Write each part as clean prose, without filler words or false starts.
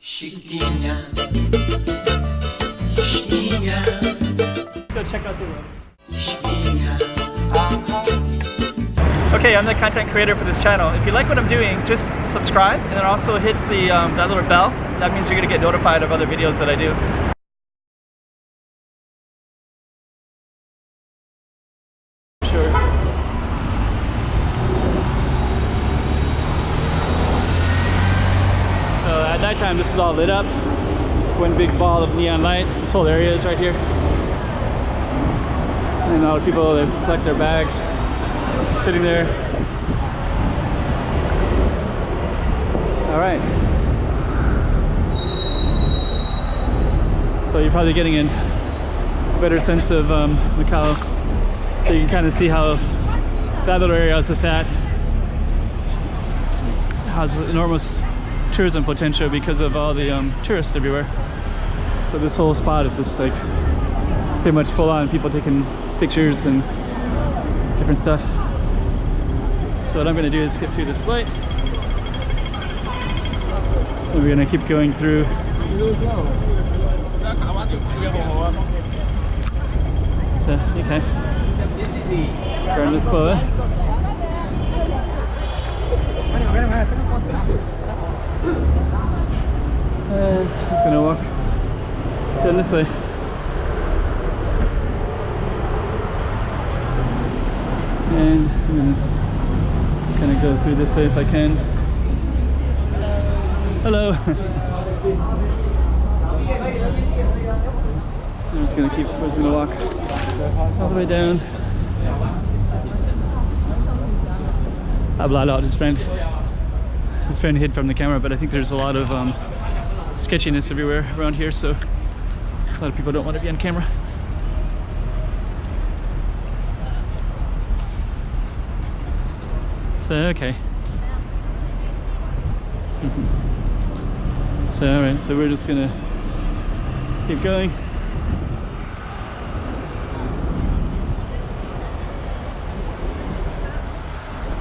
Chiquinha, Chiquinha. Go check out the room. Chiquinha. Okay, I'm the content creator for this channel. If you like what I'm doing, just subscribe and then also hit the that little bell. That means you're gonna get notified of other videos that I do. Sure. So at nighttime, this is all lit up. One big ball of neon light. This whole area is right here. And all the people, they collect their bags, sitting there. All right. So you're probably getting a better sense of Macau. So you can kind of see how that little area is just at has enormous tourism potential because of all the tourists everywhere. So this whole spot is just like pretty much full on people taking pictures and different stuff. So what I'm going to do is get through this light. And we're going to keep going through. So, okay. Turn this boat. And I'm just going to walk down this way. And I'm just kind of go through this way if I can. Hello. I'm just gonna walk all the way down. Hablado, his friend. His friend hid from the camera, but I think there's a lot of sketchiness everywhere around here, so a lot of people don't want to be on camera. So, okay. So, alright, so we're just gonna keep going.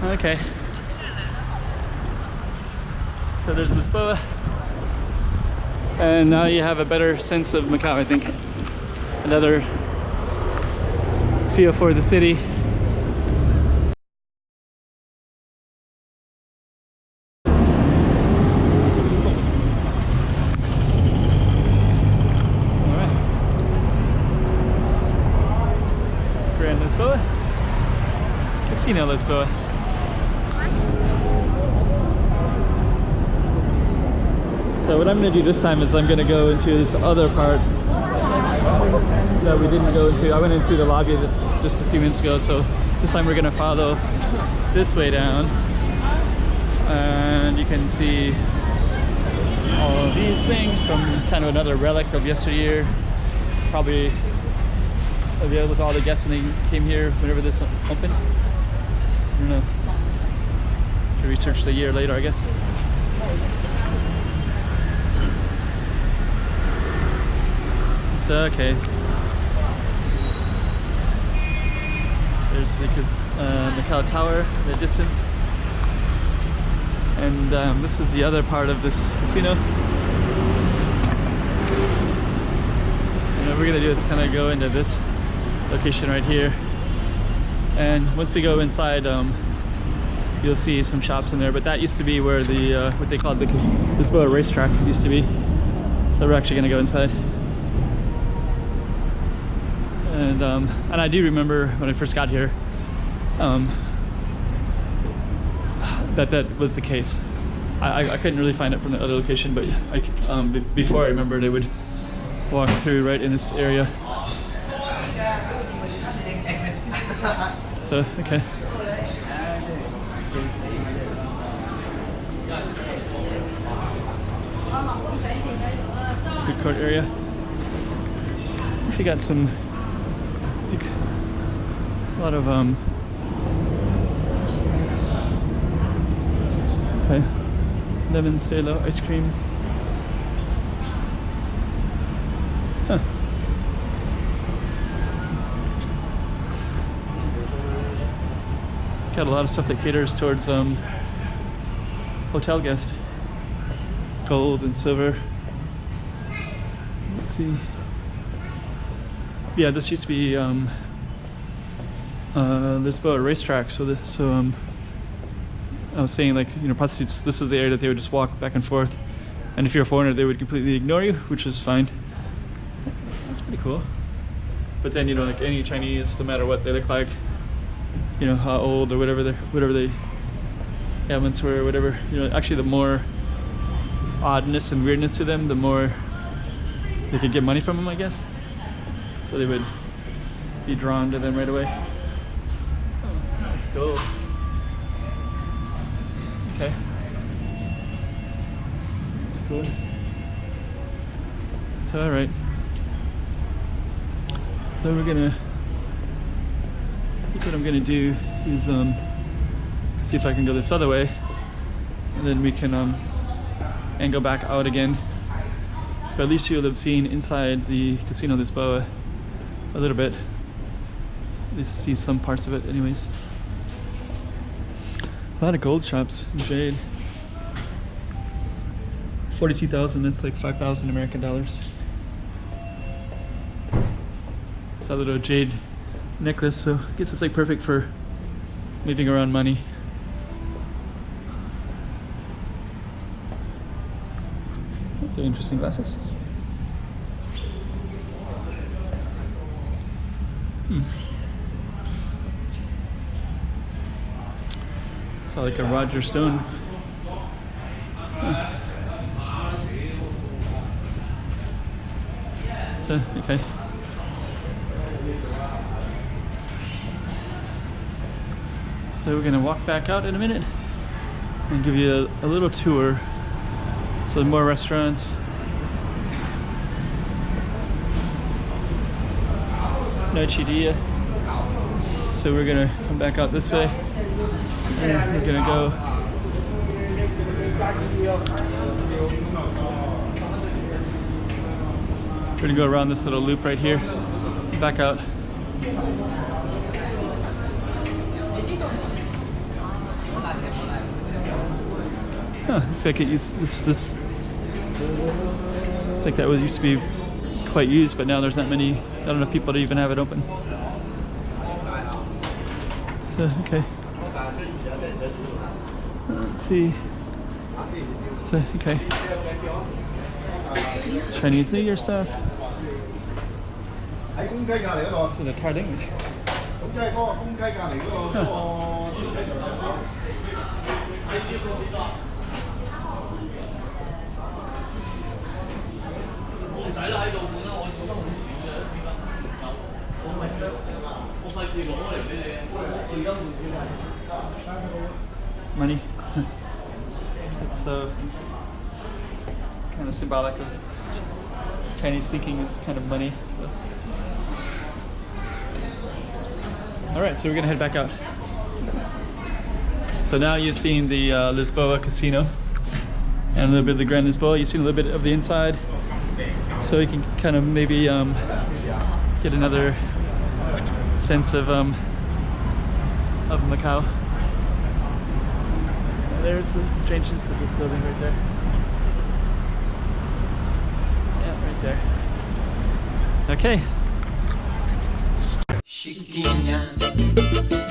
Okay. So there's Lisboa. And now you have a better sense of Macau, I think. Another feel for the city. Lisboa? Casino Lisboa. So what I'm going to do this time is I'm going to go into this other part that we didn't go into. I went in through the lobby just a few minutes ago, so this time we're going to follow this way down. And you can see all of these things from kind of another relic of yesteryear. Probably available to all the guests when they came here whenever this opened. I don't know. To research the year later, I guess. So, okay. There's the Macau Tower in the distance. And this is the other part of this casino. And what we're gonna do is kind of go into this location right here, and once we go inside you'll see some shops in there, but that used to be where the what they called the Lisboa racetrack used to be. So we're actually going to go inside, and I do remember when I first got here that was the case. I couldn't really find it from the other location, but before I remember they would walk through right in this area. So, okay. Food court area. We got some, a lot of okay, lemon salo ice cream. Huh. Got a lot of stuff that caters towards hotel guests. Gold and silver Let's see. Yeah, this used to be Lisboa racetrack. So I was saying, like, you know, prostitutes, this is the area that they would just walk back and forth, and if you're a foreigner they would completely ignore you, which is fine. That's pretty cool. But then, you know, like any Chinese, no matter what they look like, you know, how old or whatever they ailments were or whatever, you know, actually the more oddness and weirdness to them, the more they could get money from them, I guess. So they would be drawn to them right away. Oh, let's go. Okay. That's cool. So, alright. So we're gonna, I think what I'm gonna do is see if I can go this other way, and then we can and go back out again. But at least you'll have seen inside the Casino Lisboa a little bit. At least see some parts of it anyways. A lot of gold shops in jade. 42,000, that's like 5,000 American dollars. It's a little jade necklace, so I guess it's like perfect for moving around money. Those are interesting glasses. Saw like a Roger Stone. Huh. So, okay. So we're gonna walk back out in a minute and give you a little tour. So more restaurants. Noche dia. So we're gonna come back out this way. And we're gonna go. We're gonna go around this little loop right here, back out. Huh, it's like it used this. It's like that was used to be quite used, but now there's not enough people to even have it open. So, okay. Let's see. So, okay. Chinese New Year stuff. It's in a card English. Money. It's the kind of symbolic of Chinese thinking is kind of money. So. All right, so we're gonna head back out. So now you've seen the Lisboa Casino and a little bit of the Grand Lisboa. You've seen a little bit of the inside, so you can kind of maybe get another sense of Macau. There's the strangeness of this building right there. Yeah, right there. Okay. Chiquinha.